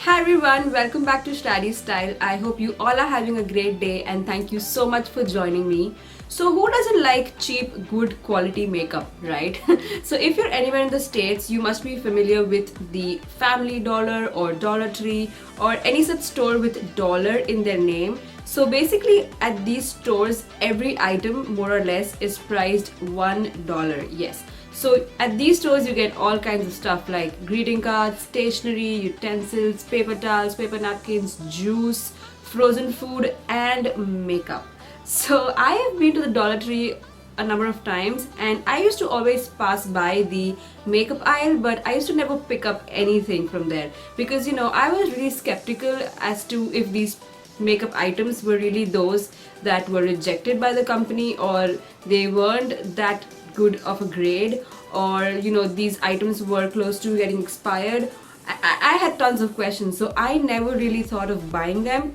Hi everyone, welcome back to Shradysstyle. I hope you all are having a great day and thank you so much for joining me. So who doesn't like cheap, good quality makeup, right? So if you're anywhere in the States, you must be familiar with the Family Dollar or Dollar Tree or any such store with dollar in their name. So basically at these stores, every item more or less is priced $1. Yes. So at these stores you get all kinds of stuff like greeting cards, stationery, utensils, paper towels, paper napkins, juice, frozen food and makeup. So I have been to the Dollar Tree a number of times and I used to always pass by the makeup aisle, but I used to never pick up anything from there because I was really skeptical as to if these makeup items were really those that were rejected by the company or they weren't that good of a grade, or these items were close to getting expired. I had tons of questions, so I never really thought of buying them.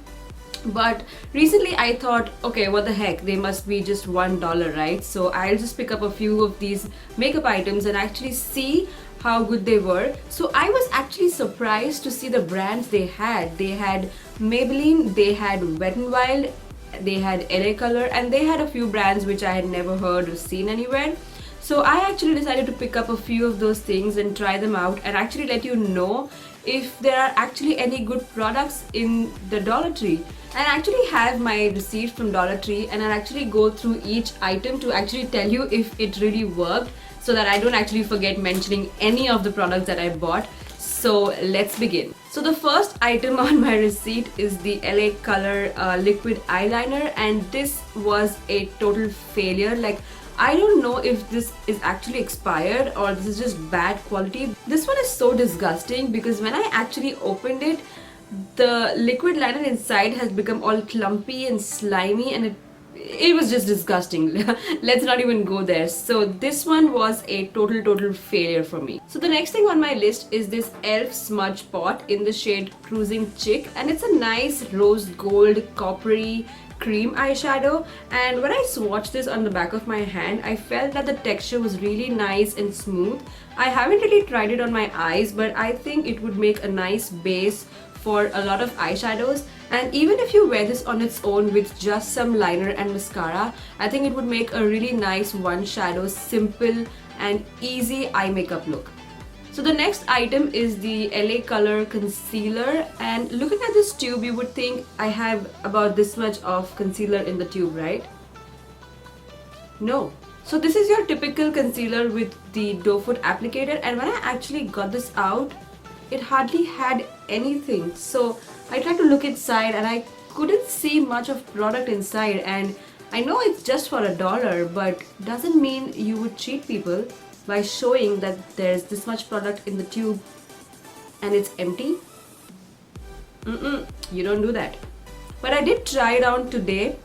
But recently I thought, okay, what the heck, they must be just $1, right? So I'll just pick up a few of these makeup items and actually see how good they were. So I was actually surprised to see the brands they had. They had Maybelline, they had Wet n Wild, they had LA Color, and they had a few brands which I had never heard or seen anywhere. So I actually decided to pick up a few of those things and try them out and actually let you know if there are actually any good products in the Dollar Tree. And I actually have my receipt from Dollar Tree and I'll actually go through each item to actually tell you if it really worked so that I don't actually forget mentioning any of the products that I bought. So let's begin. So the first item on my receipt is the LA Color liquid eyeliner, and this was a total failure. Like, I don't know if this is actually expired or this is just bad quality. This one is so disgusting because when I actually opened it, the liquid liner inside has become all clumpy and slimy, and it was just disgusting. Let's not even go there. So this one was a total failure for me. So the next thing on my list is this e.l.f. smudge pot in the shade Cruising Chick, and it's a nice rose gold coppery cream eyeshadow. And when I swatched this on the back of my hand, I felt that the texture was really nice and smooth. I haven't really tried it on my eyes, but I think it would make a nice base for a lot of eyeshadows. And even if you wear this on its own with just some liner and mascara, I think it would make a really nice one shadow, simple and easy eye makeup look. So the next item is the LA Color concealer, and looking at this tube you would think I have about this much of concealer in the tube, right? No. So this is your typical concealer with the doe foot applicator, and when I actually got this out, it hardly had anything. So I tried to look inside and I couldn't see much of product inside, and I know it's just for $1, but doesn't mean you would cheat people by showing that there's this much product in the tube and it's empty. You don't do that. But I did try it on today,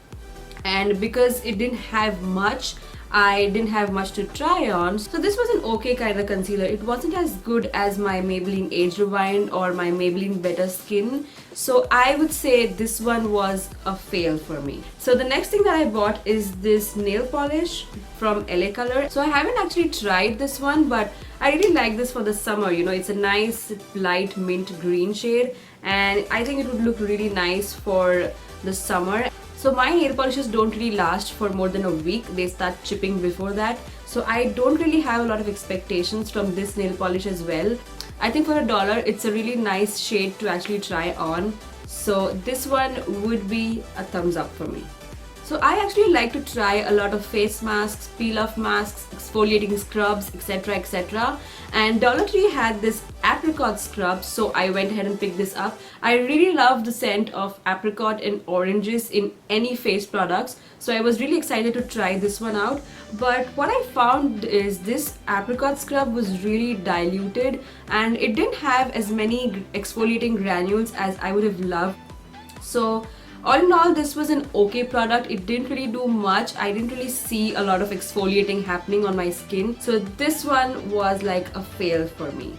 and because it didn't have much, I didn't have much to try on. So this was an okay kind of concealer. It wasn't as good as my Maybelline Age Rewind or my Maybelline Better Skin. So I would say this one was a fail for me. So the next thing that I bought is this nail polish from LA Color. So I haven't actually tried this one, but I really like this for the summer. It's a nice light mint green shade, and I think it would look really nice for the summer. So my nail polishes don't really last for more than a week. They start chipping before that. So I don't really have a lot of expectations from this nail polish as well. I think for $1, it's a really nice shade to actually try on. So this one would be a thumbs up for me. So I actually like to try a lot of face masks, peel-off masks, exfoliating scrubs, etc. And Dollar Tree had this Apricot Scrub, so I went ahead and picked this up. I really love the scent of apricot and oranges in any face products, so I was really excited to try this one out. But what I found is this Apricot Scrub was really diluted and it didn't have as many exfoliating granules as I would have loved. So all in all, this was an okay product. It didn't really do much. I didn't really see a lot of exfoliating happening on my skin. So this one was like a fail for me.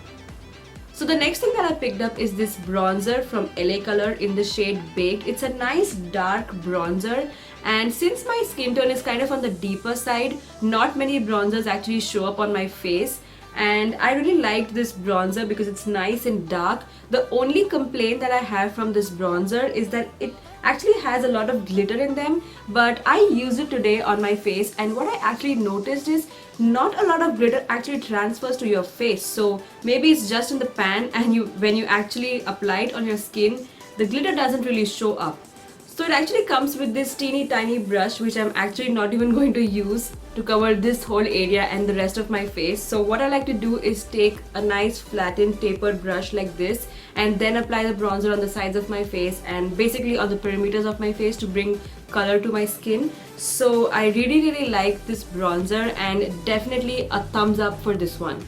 So the next thing that I picked up is this bronzer from LA Color in the shade Baked. It's a nice dark bronzer, and since my skin tone is kind of on the deeper side, not many bronzers actually show up on my face. and I really liked this bronzer because it's nice and dark. The only complaint that I have from this bronzer is that it actually has a lot of glitter in them, but I used it today on my face, and what I actually noticed is not a lot of glitter actually transfers to your face. So maybe it's just in the pan, and when you actually apply it on your skin, the glitter doesn't really show up. So it actually comes with this teeny tiny brush, which I'm actually not even going to use to cover this whole area and the rest of my face. So what I like to do is take a nice flattened tapered brush like this and then apply the bronzer on the sides of my face and basically on the perimeters of my face to bring color to my skin. So I really like this bronzer, and definitely a thumbs up for this one.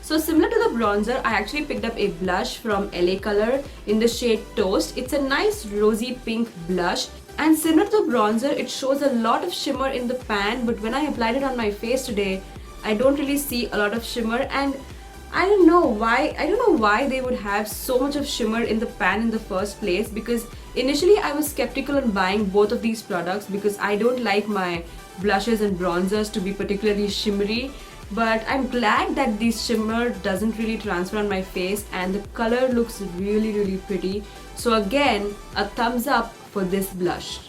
So similar to the bronzer, I actually picked up a blush from LA Color in the shade Toast. It's a nice rosy pink blush, and similar to the bronzer, it shows a lot of shimmer in the pan, but when I applied it on my face today, I don't really see a lot of shimmer, and I don't know why they would have so much of shimmer in the pan in the first place, because initially I was skeptical on buying both of these products because I don't like my blushes and bronzers to be particularly shimmery. But I'm glad that this shimmer doesn't really transfer on my face and the color looks really pretty. So again, a thumbs up for this blush.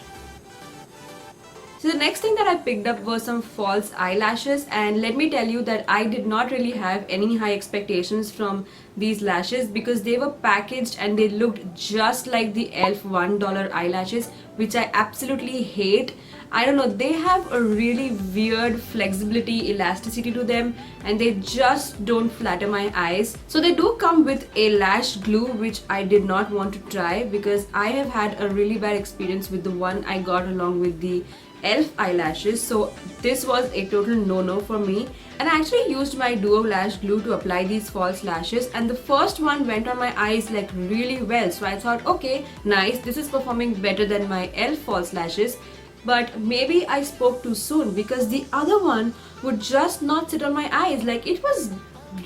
So the next thing that I picked up was some false eyelashes, and let me tell you that I did not really have any high expectations from these lashes because they were packaged and they looked just like the e.l.f. $1 eyelashes, which I absolutely hate. I don't know, they have a really weird flexibility, elasticity to them, and they just don't flatter my eyes. So they do come with a lash glue, which I did not want to try because I have had a really bad experience with the one I got along with the e.l.f. eyelashes. So this was a total no-no for me, and I actually used my duo lash glue to apply these false lashes, and the first one went on my eyes like really well. So I thought, okay, nice, this is performing better than my e.l.f. false lashes. But maybe I spoke too soon because the other one would just not sit on my eyes. Like, it was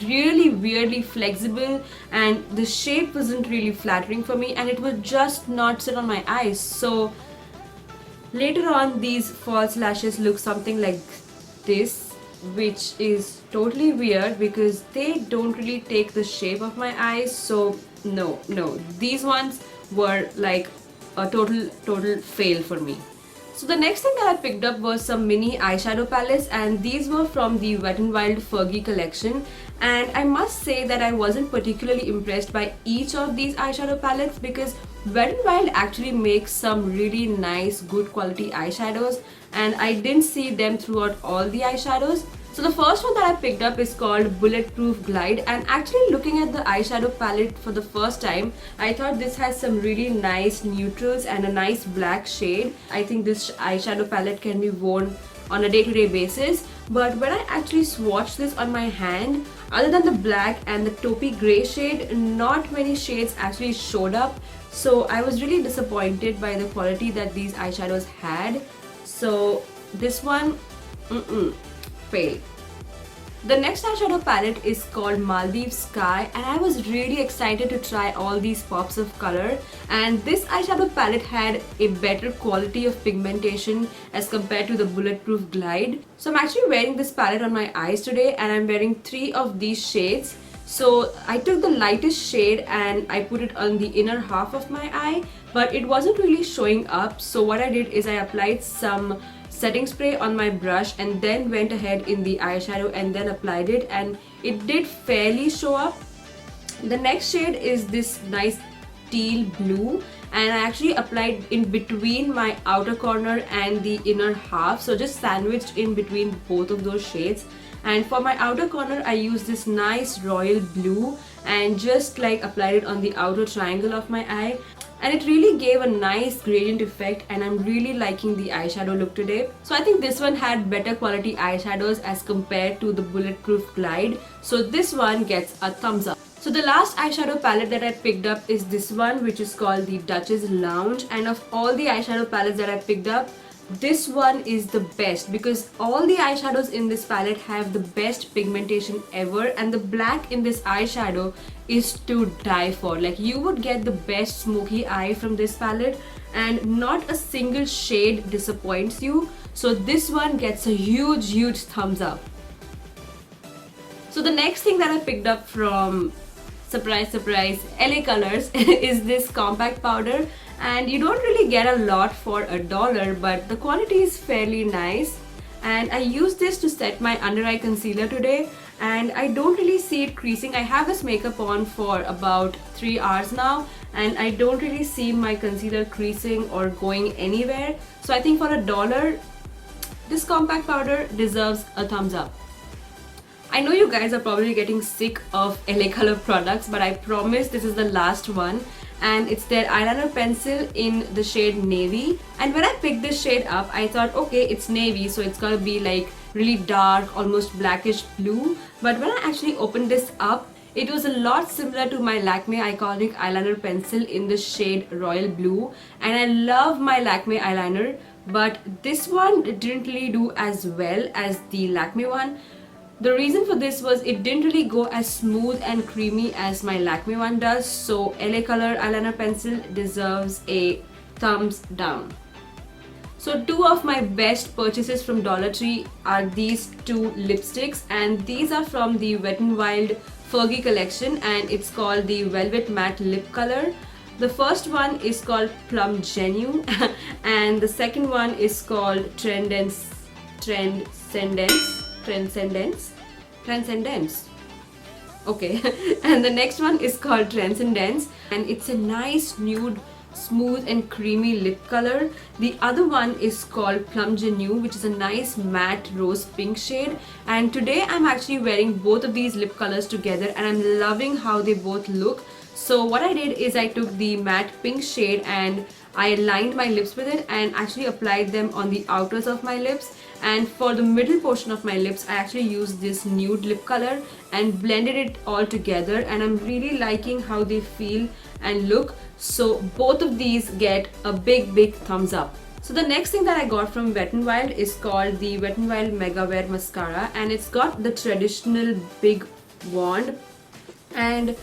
really weirdly flexible and the shape wasn't really flattering for me, and it would just not sit on my eyes. So later on, these false lashes look something like this, which is totally weird because they don't really take the shape of my eyes. So no, these ones were like a total fail for me. So the next thing that I picked up was some mini eyeshadow palettes, and these were from the Wet n Wild Fergie collection, and I must say that I wasn't particularly impressed by each of these eyeshadow palettes because Wet n Wild actually makes some really nice good quality eyeshadows, and I didn't see them throughout all the eyeshadows. So the first one that I picked up is called Bulletproof Glide, and actually looking at the eyeshadow palette for the first time, I thought this has some really nice neutrals and a nice black shade. I think this eyeshadow palette can be worn on a day-to-day basis, but when I actually swatched this on my hand, other than the black and the taupey grey shade, not many shades actually showed up. So I was really disappointed by the quality that these eyeshadows had. So this one, fail. The next eyeshadow palette is called Maldives Sky, and I was really excited to try all these pops of color, and this eyeshadow palette had a better quality of pigmentation as compared to the Bulletproof Glide. So I'm actually wearing this palette on my eyes today, and I'm wearing 3 of these shades. So I took the lightest shade and I put it on the inner half of my eye, but it wasn't really showing up. So what I did is I applied some setting spray on my brush and then went ahead in the eyeshadow and then applied it, and it did fairly show up. The next shade is this nice teal blue, and I actually applied in between my outer corner and the inner half, so just sandwiched in between both of those shades. And for my outer corner, I used this nice royal blue and just like applied it on the outer triangle of my eye, and it really gave a nice gradient effect, and I'm really liking the eyeshadow look today. So I think this one had better quality eyeshadows as compared to the Bulletproof Glide, so this one gets a thumbs up. So the last eyeshadow palette that I picked up is this one, which is called the Duchess Lounge, and of all the eyeshadow palettes that I picked up, this one is the best because all the eyeshadows in this palette have the best pigmentation ever, and the black in this eyeshadow is to die for. Like, you would get the best smoky eye from this palette and not a single shade disappoints you. So this one gets a huge thumbs up. So the next thing that I picked up from, surprise surprise, LA Colors is this compact powder, and you don't really get a lot for $1, but the quality is fairly nice. And I used this to set my under eye concealer today, and I don't really see it creasing. I have this makeup on for about 3 hours now, and I don't really see my concealer creasing or going anywhere. So I think for $1, this compact powder deserves a thumbs up. I know you guys are probably getting sick of LA Color products, but I promise this is the last one, and it's their eyeliner pencil in the shade Navy. And when I picked this shade up, I thought, okay, it's navy, so it's gonna be like really dark, almost blackish blue. But when I actually opened this up, it was a lot similar to my Lakme Iconic eyeliner pencil in the shade Royal Blue, and I love my Lakme eyeliner, but this one didn't really do as well as the Lakme one. The reason for this was it didn't really go as smooth and creamy as my Lakme one does, so LA Color eyeliner pencil deserves a thumbs down. So two of my best purchases from Dollar Tree are these two lipsticks, and these are from the Wet n Wild Fergie collection, and it's called the Velvet Matte Lip Color. The first one is called Plum Genuine and the second one is called Transcendence. Okay, and the next one is called Transcendence, and it's a nice nude, smooth and creamy lip color. The other one is called Plum Genuine, which is a nice matte rose pink shade, and today I'm actually wearing both of these lip colors together and I'm loving how they both look. So what I did is I took the matte pink shade and I lined my lips with it and actually applied them on the outers of my lips, and for the middle portion of my lips I actually used this nude lip color and blended it all together, and I'm really liking how they feel and look. So both of these get a big thumbs up. So the next thing that I got from Wet n Wild is called the Wet n Wild Mega Wear Mascara, and it's got the traditional big wand, and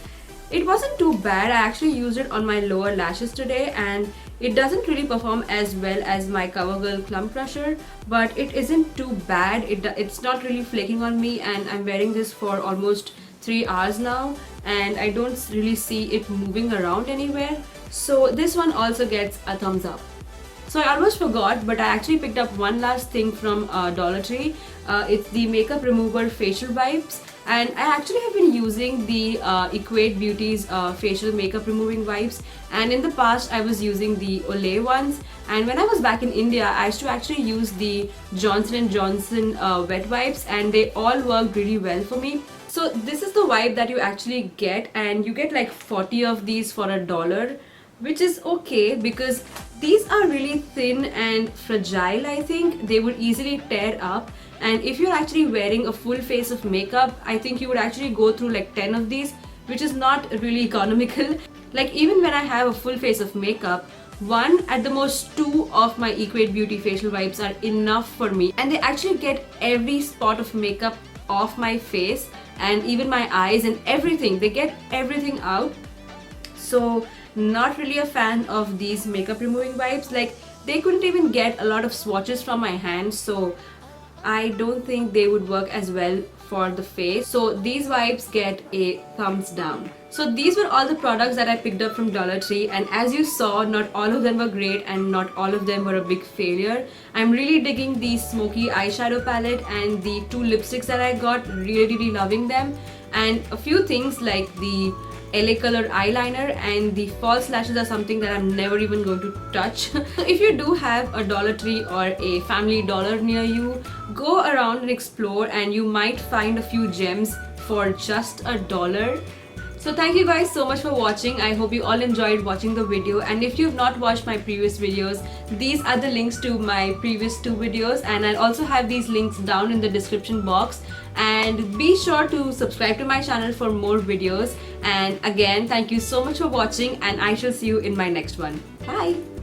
it wasn't too bad. I actually used it on my lower lashes today, and it doesn't really perform as well as my CoverGirl Clump Crusher, but it isn't too bad. It's not really flaking on me, and I'm wearing this for almost 3 hours now and I don't really see it moving around anywhere. So this one also gets a thumbs up. So I almost forgot, but I actually picked up one last thing from Dollar Tree. It's the makeup remover facial wipes, and I actually have been using the Equate Beauty's facial makeup removing wipes, and in the past I was using the Olay ones, and when I was back in India I used to actually use the Johnson & Johnson wet wipes, and they all worked really well for me. So this is the wipe that you actually get, and you get like 40 of these for $1, which is okay because these are really thin and fragile. I think they would easily tear up, and if you're actually wearing a full face of makeup, I think you would actually go through like 10 of these, which is not really economical. Like even when I have a full face of makeup, one, at the most 2 of my Equate Beauty facial wipes are enough for me, and they actually get every spot of makeup off my face and even my eyes and everything. They get everything out. So not really a fan of these makeup removing wipes. Like they couldn't even get a lot of swatches from my hands, so I don't think they would work as well for the face. So these wipes get a thumbs down. So these were all the products that I picked up from Dollar Tree, and as you saw, not all of them were great and not all of them were a big failure. I'm really digging the smoky eyeshadow palette and the 2 lipsticks that I got, really loving them, and a few things like the LA Color eyeliner and the false lashes are something that I'm never even going to touch. So if you do have a Dollar Tree or a Family Dollar near you, go around and explore and you might find a few gems for just $1. So thank you guys so much for watching. I hope you all enjoyed watching the video, and if you've not watched my previous videos, these are the links to my previous 2 videos, and I'll also have these links down in the description box. And be sure to subscribe to my channel for more videos. And again, thank you so much for watching, and I shall see you in my next one. Bye!